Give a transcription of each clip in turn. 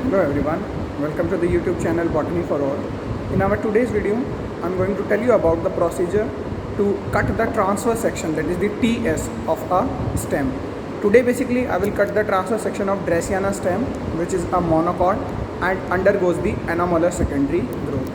Hello everyone, welcome to the YouTube channel Botany for All. In our today's video, I'm going to tell you about the procedure to cut the transverse section, that is the TS of a stem. Today basically I will cut the transverse section of Dracaena stem, which is a monocot and undergoes the anomalous secondary growth.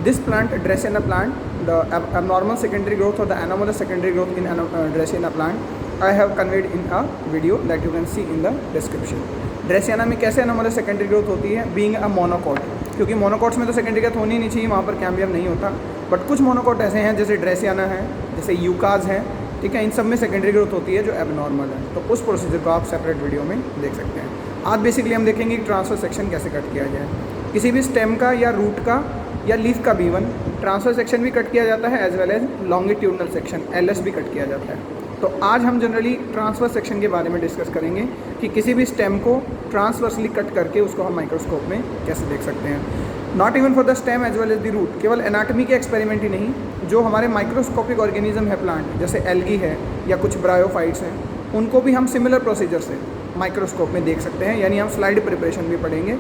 This plant, Dracaena plant, the abnormal secondary growth or the anomalous secondary growth in Dracaena plant, I have conveyed in a video that you can see in the description. ड्रेसियाना में कैसे anomalous secondary growth होती है, being a monocot, क्योंकि monocots में तो secondary growth होनी नहीं चाहिए, वहाँ पर कैम्बियम नहीं होता, बट कुछ मोनोकॉट ऐसे हैं जैसे ड्रेसियाना है, जैसे यूकाज हैं, ठीक है, इन सब में सेकेंडरी ग्रोथ होती है जो एबनॉर्मल है। तो उस प्रोसीजर को आप सेपरेट वीडियो में देख सकते हैं। आज बेसिकली हम देखेंगे कि ट्रांसफर सेक्शन कैसे कट किया जाए। किसी भी स्टेम का या रूट का या लीफ का भी इवन ट्रांसफर सेक्शन भी कट किया जाता है, as well as longitudinal section LS भी कट किया जाता है। तो आज हम जनरली ट्रांसफर सेक्शन के बारे में डिस्कस करेंगे कि किसी भी स्टेम को ट्रांसवर्सली कट करके उसको हम माइक्रोस्कोप में कैसे देख सकते हैं। Not even for the stem as well as the root, केवल एनाटॉमी के एक्सपेरिमेंट ही नहीं, जो हमारे माइक्रोस्कोपिक ऑर्गेनिज्म है प्लांट, जैसे एल्गी है या कुछ ब्रायोफाइट्स हैं, उनको भी हम सिमिलर प्रोसीजर से माइक्रोस्कोप में देख सकते हैं, यानी हम स्लाइड प्रिपरेशन भी पढ़ेंगे।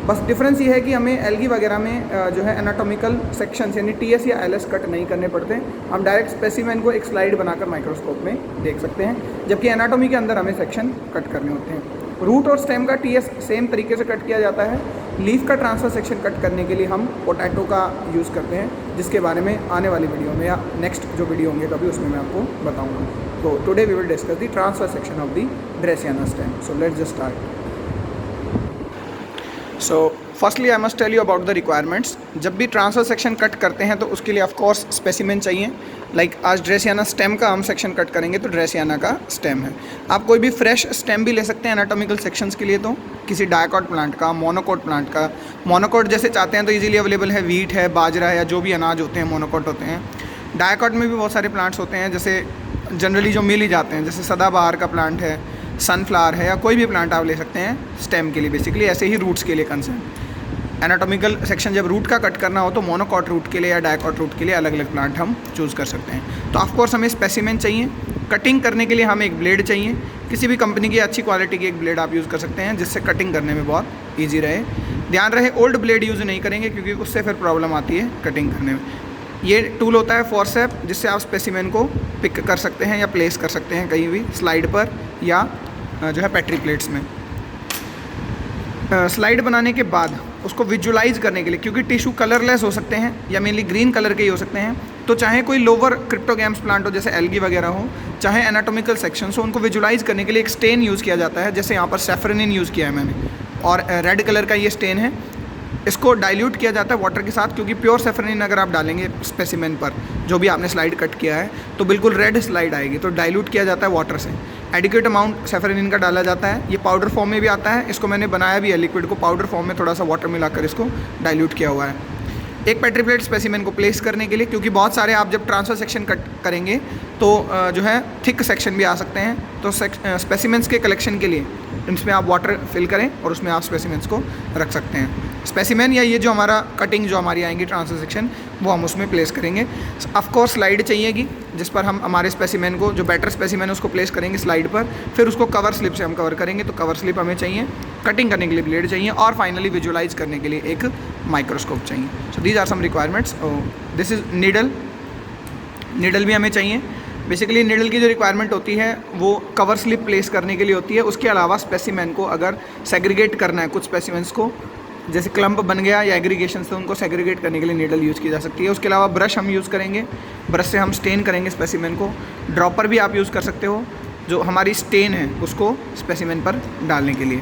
बस डिफरेंस ये है कि हमें एल्गी वगैरह में जो है एनाटॉमिकल सेक्शंस यानी TS या LS कट नहीं करने पड़ते, हम डायरेक्ट स्पेसिमेन को एक स्लाइड बनाकर माइक्रोस्कोप में देख सकते हैं, जबकि एनाटॉमी के अंदर हमें सेक्शन कट करने होते हैं। रूट और स्टेम का TS सेम तरीके से कट किया जाता है। लीफ का ट्रांसफर सेक्शन कट करने के लिए हम पोटैटो का यूज़ करते हैं, जिसके बारे में आने वाली वीडियो में या नेक्स्ट जो वीडियो होंगे कभी उसमें मैं आपको बताऊँगा। तो today we will discuss the transfer section of the dracaena stem. So let's just start. So firstly I must tell you about the requirements. जब भी ट्रांसफर सेक्शन कट करते हैं तो उसके लिए ऑफ कोर्स स्पेसिमेन चाहिए। लाइक आज ड्रेसियाना stem का हम सेक्शन कट करेंगे तो ड्रेसियाना का स्टेम है। आप कोई भी फ्रेश स्टेम भी ले सकते हैं एनाटॉमिकल सेक्शंस के लिए, तो किसी डायकॉट प्लांट का, मोनोकॉट प्लांट का। मोनोकॉट जैसे चाहते हैं तो इजीली अवेलेबल है, वीट है, बाजरा है, या जो भी अनाज होते हैं मोनोकॉट होते हैं। डायकॉट में भी बहुत सारे प्लांट्स होते हैं, जैसे जनरली जो मिल ही जाते हैं, जैसे सदाबहार का प्लांट है, सनफ्लावर है, या कोई भी प्लांट आप ले सकते हैं स्टेम के लिए। बेसिकली ऐसे ही रूट्स के लिए कंसर्न एनाटॉमिकल सेक्शन जब रूट का कट करना हो तो मोनोकॉट रूट के लिए या डायकॉट रूट के लिए अलग अलग प्लांट हम चूज़ कर सकते हैं। तो ऑफकोर्स हमें स्पेसिमेन चाहिए। कटिंग करने के लिए हमें एक ब्लेड चाहिए। किसी भी कंपनी की अच्छी क्वालिटी की एक ब्लेड आप यूज़ कर सकते हैं, जिससे कटिंग करने में बहुत ईजी रहे। ध्यान रहे ओल्ड ब्लेड यूज़ नहीं करेंगे, क्योंकि उससे फिर प्रॉब्लम आती है कटिंग करने में। ये टूल होता है फोर्सेप, जिससे आप स्पेसिमेन को पिक कर सकते हैं या प्लेस कर सकते हैं कहीं भी स्लाइड पर या जो है पेट्री प्लेट्स में। स्लाइड बनाने के बाद उसको विजुलाइज करने के लिए, क्योंकि टिश्यू कलरलेस हो सकते हैं या मेनली ग्रीन कलर के ही हो सकते हैं, तो चाहे कोई लोअर क्रिप्टोगैम्स प्लांट हो जैसे एल्गी वगैरह हो, चाहे एनाटॉमिकल सेक्शंस हो, उनको विजुलाइज करने के लिए एक स्टेन यूज़ किया जाता है। जैसे यहाँ पर सैफरनिन यूज़ किया है मैंने, और रेड कलर का ये स्टेन है। इसको डाइल्यूट किया जाता है वाटर के साथ, क्योंकि प्योर सैफरनिन अगर आप डालेंगे स्पेसिमेन पर जो भी आपने स्लाइड कट किया है तो बिल्कुल रेड स्लाइड आएगी। तो डाइल्यूट किया जाता है वाटर से। एडिक्वेट अमाउंट सैफरनिन का डाला जाता है। ये पाउडर फॉर्म में भी आता है, इसको मैंने बनाया भी है लिक्विड को पाउडर फॉर्म में, थोड़ा सा वाटर मिलाकर इसको डाइल्यूट किया हुआ है। एक पेट्री प्लेट स्पेसिमेन को प्लेस करने के लिए, क्योंकि बहुत सारे आप जब ट्रांसफर सेक्शन कट करेंगे तो जो है थिक सेक्शन भी आ सकते हैं, तो स्पेसिमेंट्स के कलेक्शन के लिए इसमें आप वाटर फिल करें और उसमें आप स्पेसिमेंट्स को रख सकते हैं। स्पेसिमेन या ये जो हमारा कटिंग जो हमारी आएंगी ट्रांसफर सेक्शन, वो हम उसमें प्लेस करेंगे। ऑफकोर्स स्लाइड चाहिएगी, जिस पर हम हमारे स्पेसिमेन को, जो बेटर स्पेसिमेन है उसको प्लेस करेंगे स्लाइड पर। फिर उसको कवर स्लिप से हम कवर करेंगे, तो कवर स्लिप हमें चाहिए। कटिंग करने के लिए ब्लेड चाहिए, और फाइनली विजुलाइज करने के लिए एक माइक्रोस्कोप चाहिए। So these are some requirements. This is needle. Needle भी हमें चाहिए। बेसिकली नीडल की जो रिक्वायरमेंट होती है वो कवर स्लिप प्लेस करने के लिए होती है। उसके अलावा स्पेसिमेन को अगर सेग्रीगेट करना है, कुछ स्पेसिमेंस को जैसे क्लम्प बन गया या एग्रीगेशन से, उनको सेग्रीगेट करने के लिए नीडल यूज़ की जा सकती है। उसके अलावा ब्रश हम यूज़ करेंगे, ब्रश से हम स्टेन करेंगे स्पेसिमेन को। ड्रॉपर भी आप यूज़ कर सकते हो, जो हमारी स्टेन है उसको स्पेसिमेन पर डालने के लिए।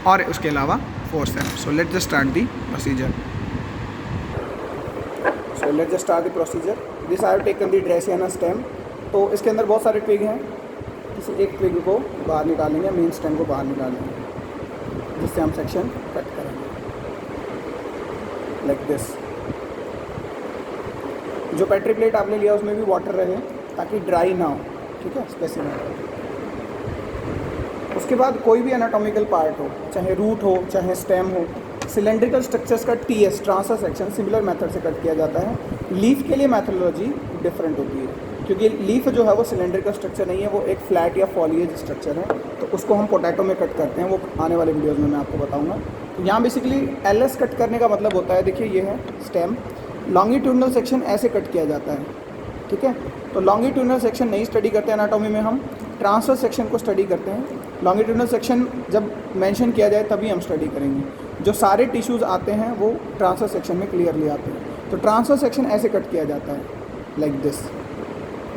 और उसके अलावा forcep. So let's just start the procedure. So let's just start the procedure. This I have taken the dracaena stem. तो इसके अंदर बहुत सारे ट्विग हैं, किसी एक ट्विग को बाहर निकालेंगे, मेन स्टेम को बाहर निकालेंगे, जिससे हम सेक्शन कट करेंगे लाइक दिस। जो पेट्री प्लेट आपने लिया उसमें भी वाटर रहे, ताकि ड्राई ना हो, ठीक है, स्पेसिमेन। उसके बाद कोई भी एनाटॉमिकल पार्ट हो, चाहे रूट हो चाहे स्टेम हो, सिलेंड्रिकल स्ट्रक्चर्स का TS transfer section similar method से कट किया जाता है। लीफ के लिए मैथोलॉजी डिफरेंट होती है, क्योंकि लीफ जो है वो सिलेंडर का स्ट्रक्चर नहीं है, वो एक फ्लैट या फॉलिएज स्ट्रक्चर है, तो उसको हम पोटैटो में कट करते हैं, वो आने वाले वीडियोज़ में मैं आपको बताऊँगा। तो यहाँ बेसिकली एलएस कट करने का मतलब होता है, देखिए ये है स्टेम, लॉन्गिट्यूडनल सेक्शन ऐसे कट किया जाता है, ठीक है। तो लॉन्गिट्यूडनल सेक्शन नहीं स्टडी करते हैं एनाटॉमी में, हम ट्रांसवर्स सेक्शन को स्टडी करते हैं। लॉन्गिट्यूडनल सेक्शन जब मेंशन किया जाए तभी हम स्टडी करेंगे। जो सारे टिश्यूज़ आते हैं वो ट्रांसवर्स सेक्शन में क्लियरली आते हैं। तो ट्रांसवर्स सेक्शन ऐसे कट किया जाता है, लाइक दिस,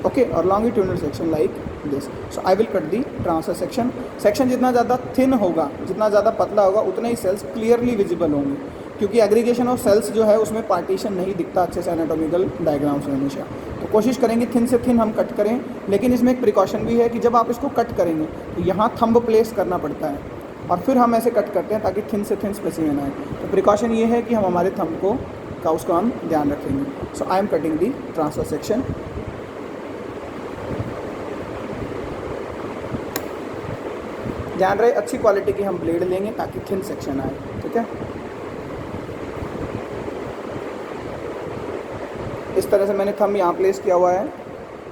ओके, और longitudinal section like this. So I will cut the transverse section. Section जितना ज़्यादा थिन होगा, जितना ज़्यादा पतला होगा, उतने ही सेल्स क्लियरली विजिबल होंगे, क्योंकि एग्रीगेशन ऑफ सेल्स जो है उसमें पार्टीशन नहीं दिखता अच्छे से एनाटॉमिकल डायग्राम्स में हमेशा। तो कोशिश करेंगे थिन से थिन हम कट करें, लेकिन इसमें एक प्रिकॉशन भी है कि जब आप इसको कट करेंगे तो यहाँ थंब प्लेस करना पड़ता है, और फिर हम ऐसे कट करते हैं ताकि थिन से थिन स्पेसिमेन आए। तो प्रिकॉशन ये है कि हम हमारे थंब का उसको हम ध्यान रखेंगे। So I am cutting the transverse section. ध्यान रहे अच्छी क्वालिटी की हम ब्लेड लेंगे ताकि थिन सेक्शन आए, ठीक है। इस तरह से मैंने थंब यहाँ प्लेस किया हुआ है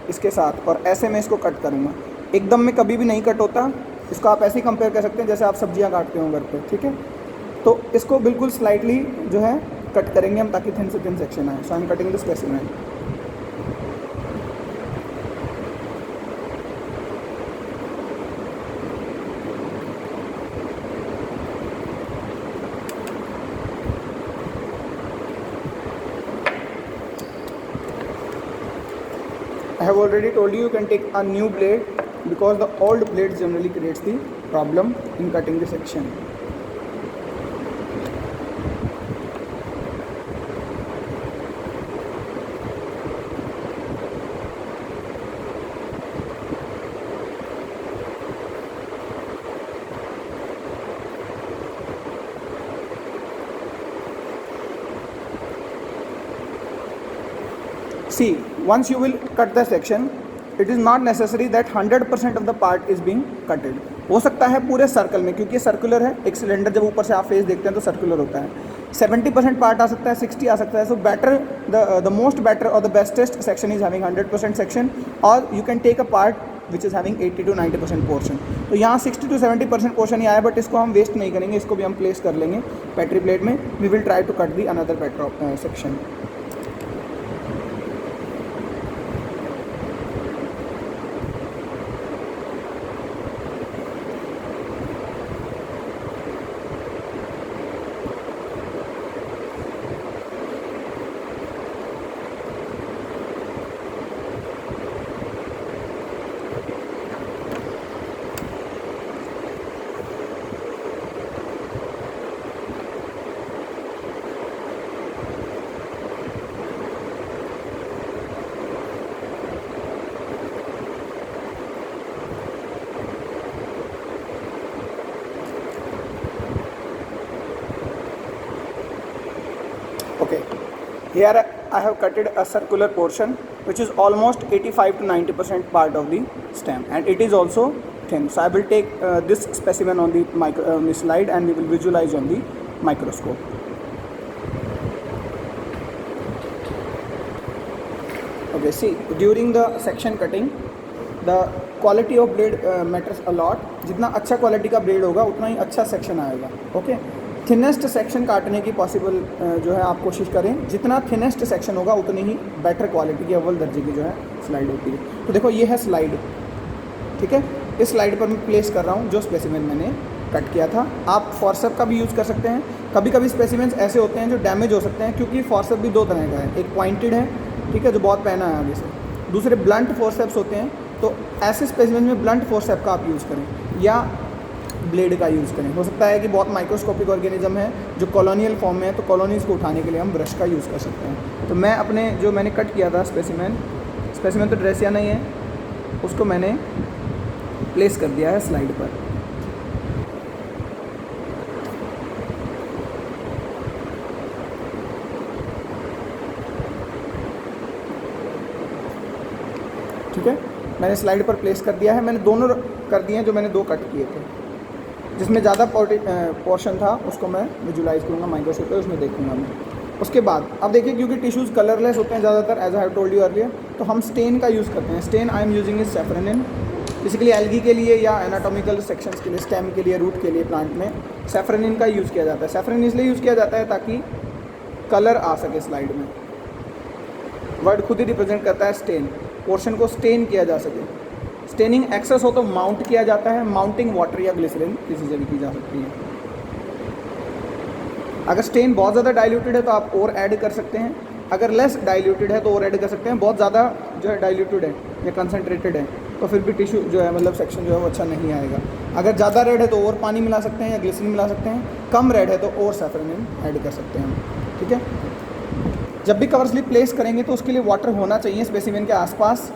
इसके साथ, और ऐसे मैं इसको कट करूँगा। एकदम में कभी भी नहीं कट होता, इसको आप ऐसे ही कंपेयर कर सकते हैं जैसे आप सब्जियाँ काटते हो घर पे, ठीक है। तो इसको बिल्कुल स्लाइटली जो है कट करेंगे हम ताकि थिन से थिन सेक्शन आए। So I am cutting this specimen. I have already told you can take a new blade because the old blade generally creates the problem in cutting the section. See, once you will cut the section, it is not necessary that 100% of the part is being cutted. हो सकता है पूरे circle में, क्योंकि circular है, एक cylinder जब ऊपर से आप फेस देखते हैं तो सर्कुलर होता है, 70% पार्ट आ सकता है, 60 आ सकता है। So better the most better और the bestest section is having 100% section, और you can take a part which is having 80 to 90% portion. तो यहाँ 60 to 70% पोर्शन ही आया, बट इसको हम वेस्ट नहीं करेंगे, इसको भी हम प्लेस कर लेंगे पेट्री प्लेट में। We will try to cut the another petiole section. Okay, here I have cutted a circular portion which is almost 85 to 90% part of the stem, and it is also thin. So I will take this specimen on the slide, and we will visualize on the microscope. Okay, see, during the section cutting the quality of blade matters a lot. जितना अच्छा quality का blade होगा उतना ही अच्छा section आएगा। Okay, thinnest section काटने की possible जो है आप कोशिश करें, जितना थिनेस्ट सेक्शन होगा उतनी ही बेटर क्वालिटी की अव्वल दर्जे की जो है स्लाइड होती है। तो देखो ये है स्लाइड, ठीक है। इस स्लाइड पर मैं प्लेस कर रहा हूँ जो स्पेसिमेन मैंने कट किया था। आप फॉर्सेप का भी यूज़ कर सकते हैं। कभी कभी स्पेसिमेंस ऐसे होते हैं जो डैमेज हो सकते हैं, क्योंकि फॉर्सेप भी दो तरह का है, एक पॉइंटेड है, ठीक है, जो बहुत पहना है आगे से, दूसरे ब्लंट फोर्सेप्स होते हैं। तो ऐसे स्पेसिमेन में ब्लंट फोर्सेप का आप यूज़ करें या ब्लेड का यूज़ करें। हो सकता है कि बहुत माइक्रोस्कोपिक ऑर्गेनिज्म है जो कॉलोनियल फॉर्म में है, तो कॉलोनीज़ को उठाने के लिए हम ब्रश का यूज़ कर सकते हैं। तो मैं अपने जो मैंने कट किया था स्पेसिमेन तो ड्रेसिया नहीं है, उसको मैंने प्लेस कर दिया है स्लाइड पर। ठीक है, मैंने स्लाइड पर प्लेस कर दिया है। मैंने दोनों कर दिए हैं जो मैंने दो कट किए थे। जिसमें ज़्यादा पोर्शन था उसको मैं विजुलाइज करूँगा माइक्रोस्कोप पे, उसमें देखूँगा मैं। उसके बाद अब देखिए, क्योंकि टिश्यूज़ कलरलेस होते हैं ज़्यादातर, as I have told you earlier, तो हम स्टेन का यूज़ करते हैं। Stain I am using is safranin. Basically algae के लिए या एनाटॉमिकल सेक्शंस के लिए, स्टेम के लिए, रूट के लिए प्लांट में सेफ्रेनिन का यूज़ किया जाता है। सेफ्रेनिन इसलिए यूज़ किया जाता है ताकि कलर आ सके स्लाइड में। वर्ड खुद ही रिप्रेजेंट करता है स्टेन, पोर्शन को स्टेन किया जा सके। स्टेनिंग एक्सेस हो तो माउंट किया जाता है। माउंटिंग वाटर या ग्लिसरीन किसी से भी की जा सकती है। अगर स्टेन बहुत ज़्यादा डाइल्यूटेड है तो आप और ऐड कर सकते हैं। अगर लेस डाइल्यूटेड है तो और ऐड कर सकते हैं। बहुत ज़्यादा जो है डाइल्यूटेड है या कंसनट्रेटेड है तो फिर भी टिश्यू जो है मतलब सेक्शन जो है वो अच्छा नहीं आएगा। अगर ज़्यादा रेड है तो और पानी मिला सकते हैं या ग्लिसरीन मिला सकते हैं। कम रेड है तो और सेफ्रेनिन ऐड कर सकते हैं हम। ठीक है। जब भी कवर स्लिप प्लेस करेंगे तो उसके लिए वाटर होना चाहिए स्पेसिमेन के आसपास।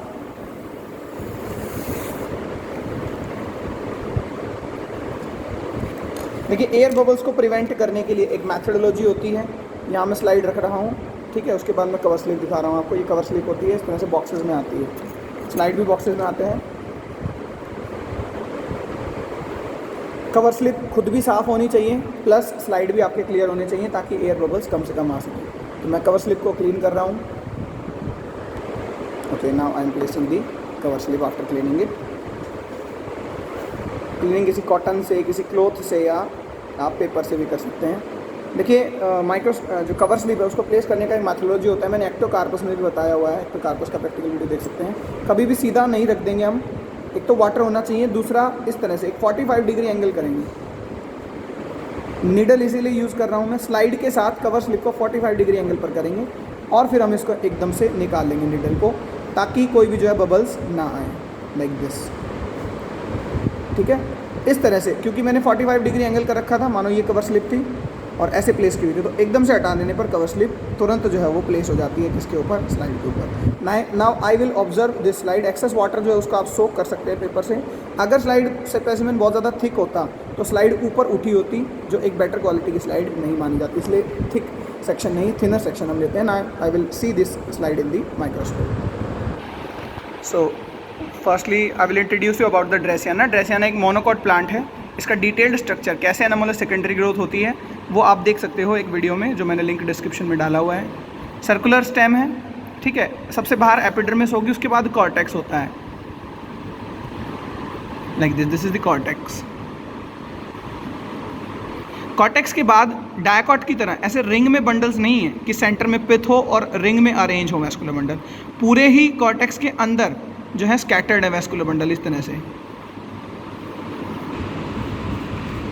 देखिए एयर बबल्स को प्रिवेंट करने के लिए एक मैथडोलॉजी होती है। यहाँ मैं स्लाइड रख रहा हूँ, ठीक है। उसके बाद मैं कवर स्लिप दिखा रहा हूँ आपको। ये कवर स्लिप होती है, इस तरह से बॉक्सेस में आती है। स्लाइड भी बॉक्सेस में आते हैं। कवर स्लिप खुद भी साफ़ होनी चाहिए, प्लस स्लाइड भी आपके क्लियर होने चाहिए ताकि एयर बबल्स कम से कम आ सकें। तो मैं कवर स्लिप को क्लीन कर रहा हूँ। Okay, now I am placing the cover slip after cleaning it. Cleaning किसी कॉटन से, किसी क्लॉथ से या आप पेपर से भी कर सकते हैं। देखिए माइक्रो जो कवर स्लिप है उसको प्लेस करने का एक मैथोलॉजी होता है। मैंने एक्टोकार्पस में भी बताया हुआ है। एक्टोकार्पस का प्रैक्टिकल वीडियो देख सकते हैं। कभी भी सीधा नहीं रख देंगे हम। एक तो वाटर होना चाहिए, दूसरा इस तरह से एक 45 डिग्री एंगल करेंगे। नीडल इसीलिए यूज़ कर रहा हूँ मैं। स्लाइड के साथ कवर स्लिप को 45 डिग्री एंगल पर करेंगे और फिर हम इसको एकदम से निकाल लेंगे नीडल को, ताकि कोई भी जो है बबल्स ना आए, लाइक दिस। ठीक है, इस तरह से। क्योंकि मैंने 45 डिग्री एंगल कर रखा था, मानो ये कवर स्लिप थी और ऐसे प्लेस की हुई थी, तो एकदम से हटा देने पर कवर स्लिप तुरंत जो है वो प्लेस हो जाती है किसके ऊपर, स्लाइड के ऊपर। Now I will observe this slide. Excess water जो है उसको आप सोक कर सकते हैं पेपर से। अगर स्लाइड स्पेसिमेन बहुत ज़्यादा थिक होता तो स्लाइड ऊपर उठी होती, जो एक बेटर क्वालिटी की स्लाइड नहीं मानी जाती। इसलिए थिक सेक्शन नहीं, थिनर सेक्शन हम लेते हैं। Now I will see this slide in the microscope. So firstly I will introduce you about the dracaena. Dracaena एक मोनोकॉट प्लांट है। इसका डिटेल्ड स्ट्रक्चर, कैसे एनामोलर सेकेंडरी ग्रोथ होती है, वो आप देख सकते हो एक वीडियो में, जो मैंने लिंक डिस्क्रिप्शन में डाला हुआ है। सर्कुलर स्टेम है, ठीक है। सबसे बाहर एपिडर्मिस होगी, उसके बाद कॉर्टेक्स होता है, like this is the cortex. Cortex के बाद डायकॉट की तरह ऐसे रिंग में बंडल्स नहीं है कि सेंटर में पिथ हो और रिंग में अरेंज हो वैस्कुलर बंडल। पूरे ही कॉर्टेक्स के अंदर जो है स्कैटर्ड है वैस्कुलर बंडल इस तरह से।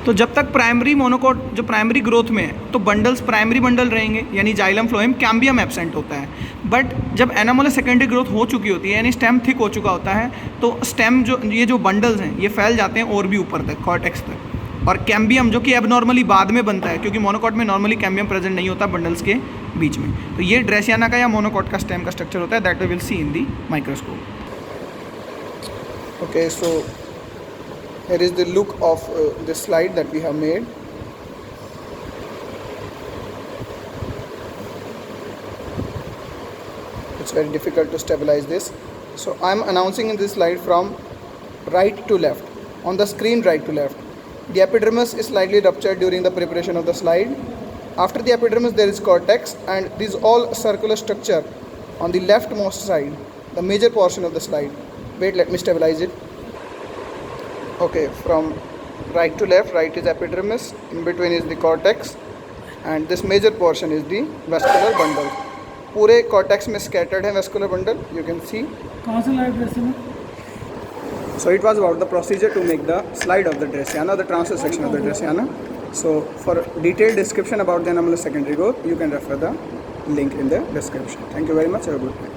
तो जब तक प्राइमरी मोनोकॉट जो प्राइमरी ग्रोथ में है तो बंडल्स प्राइमरी बंडल रहेंगे, यानी जाइलम फ्लोएम कैम्बियम एब्सेंट होता है। बट जब एनामोलर सेकेंडरी ग्रोथ हो चुकी होती है, यानी स्टेम थिक हो चुका होता है, तो स्टेम जो ये जो बंडल्स हैं ये फैल जाते हैं और भी ऊपर तक, कॉर्टेक्स तक। और कैम्बियम जो कि एबनॉर्मली बाद में बनता है, क्योंकि मोनोकॉट में नॉर्मली कैम्बियम प्रेजेंट नहीं होता बंडल्स के बीच में। तो ये ड्रेसियाना का या मोनोकॉट का स्टेम का स्ट्रक्चर होता है, that we will see in the microscope. Okay, so here is the look of this slide that we have made. It's very difficult to stabilize this. So I am announcing in this slide from right to left. On the screen, right to left. The epidermis is slightly ruptured during the preparation of the slide. After the epidermis, there is cortex, and this all circular structure on the leftmost side, the major portion of the slide. Wait, let me stabilize it. Okay, from right to left, right is epidermis, in between is the cortex, and this major portion is the vascular bundle. पूरे cortex में scattered है vascular bundle, you can see. कहाँ से live dressing? So it was about the procedure to make the slide of the Dressiana, the transverse section of the Dressiana. So for detailed description about the anomalous secondary growth, you can refer the link in the description. Thank you very much. Have a good day.